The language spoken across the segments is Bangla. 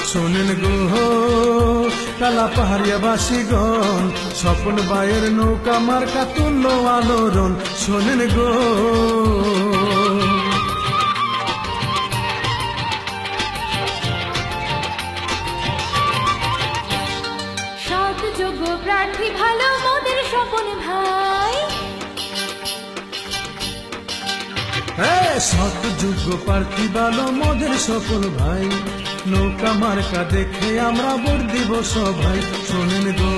শোনেন গো কালা পাহাড়িয়া বাসীগণ, স্বপন ভাইয়ের নৌকা মার্কা তুল্য আলোড়ন। শোনেন গো সৎ যোগ্য প্রার্থী ভালো মোদের স্বপন ভাই। সৎ যোগ্য প্রার্থী ভালো মোদের স্বপন ভাই, নৌকা মার্কা দেখে আমরা ভোট দিব সবাই। শোনেন গো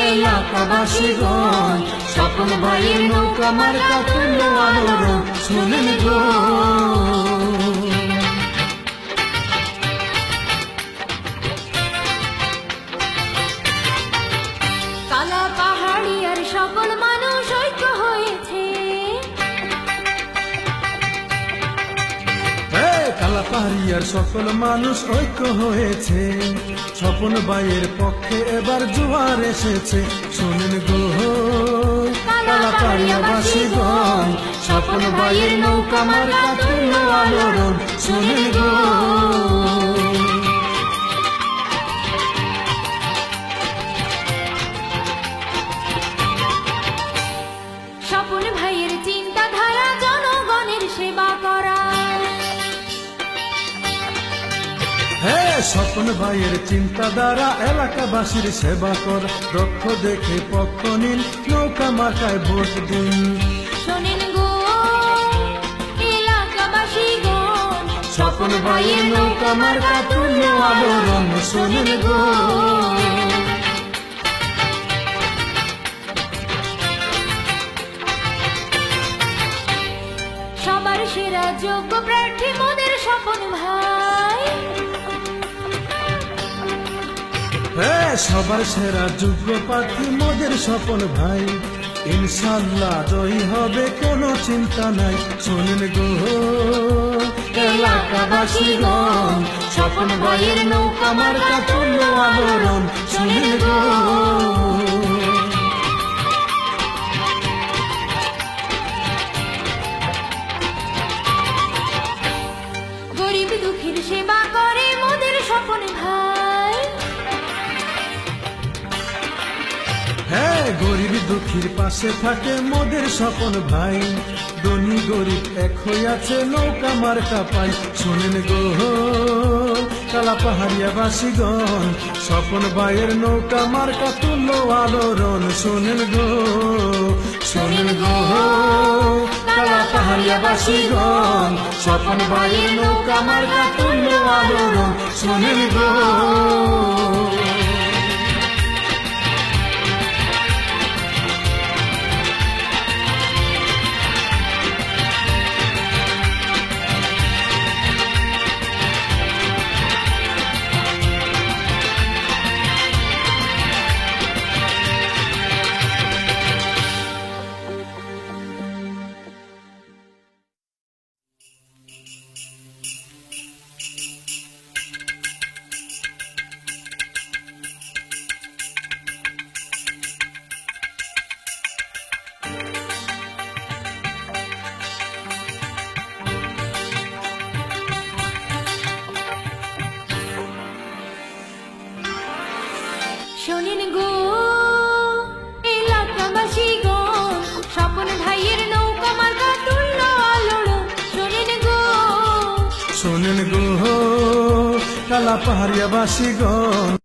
এলাকাবাসীগণ, স্বপন ভাইয়ের নৌকা মার্কা তুল্য আলোড়ন। শোনেন গো কালা পাহাড়িয়ার সকল মানুষ ঐক্য হয়েছে। কালা পাহাড়িয়ার সকল মানুষ ঐক্য হয়েছে, স্বপন ভাইয়ের পক্ষে এবার জোয়ার এসেছে। শোনেন গো কালা পাহাড়িয়া বাসীগণ, স্বপন ভাইয়ের নৌকা মার্কা তুল্য আলোড়ন। শোনেন গো স্বপন ভাইয়ের চিন্তাধারা জনগণের সেবা করা। স্বপন ভাইয়ের চিন্তাধারা এলাকাবাসীর সেবা কর। রক্ষ দেখে পক্ষ নিন, নৌকা মার্কায় ভোট দিন। শোনেন গো এলাকাবাসীগণ, স্বপন ভাইয়ের নৌকা মার্কা তুল্য আলোড়ন। শোনেন গো সবার সেরা যোগ্য প্রার্থী মোদের স্বপন ভাই। সবার সেরা যোগ্য প্রার্থী মোদের স্বপন ভাই, ইনশাল্লাহ জয়ী হবে কোনো চিন্তা নাই। শোনেন গো এলাকাবাসীগণ, স্বপন ভাইয়ের নৌকা মার্কা তুল্য আলোড়ন। শোনেন গো গরিব দুঃখীর সেবা করে মোদের স্বপন ভাই। গরিব দুঃখীর পাশে থাকে মোদের স্বপন ভাই, ধনী গরিব এক হইয়াছে নৌকা মার্কা পাই। শোনেন গো কালা পাহাড়িয়া বাসীগণ, স্বপন ভাইয়ের নৌকা মার্কা তুল্য আলোড়ন। শোনেন গো শোনেন গো কালা পাহাড়িয়া বাসীগণ, স্বপন ভাইয়ের নৌকা মার্কা তুল্য আলোড়ন। শোনেন গো শোনেন গো এলাকাবাসীগণ, স্বপন ভাইয়ের নৌকা মার্কা তুল্য আলোড়ন। শোনেন গো শোনেন গো কালা পাহাড়িয়া বাসীগণ।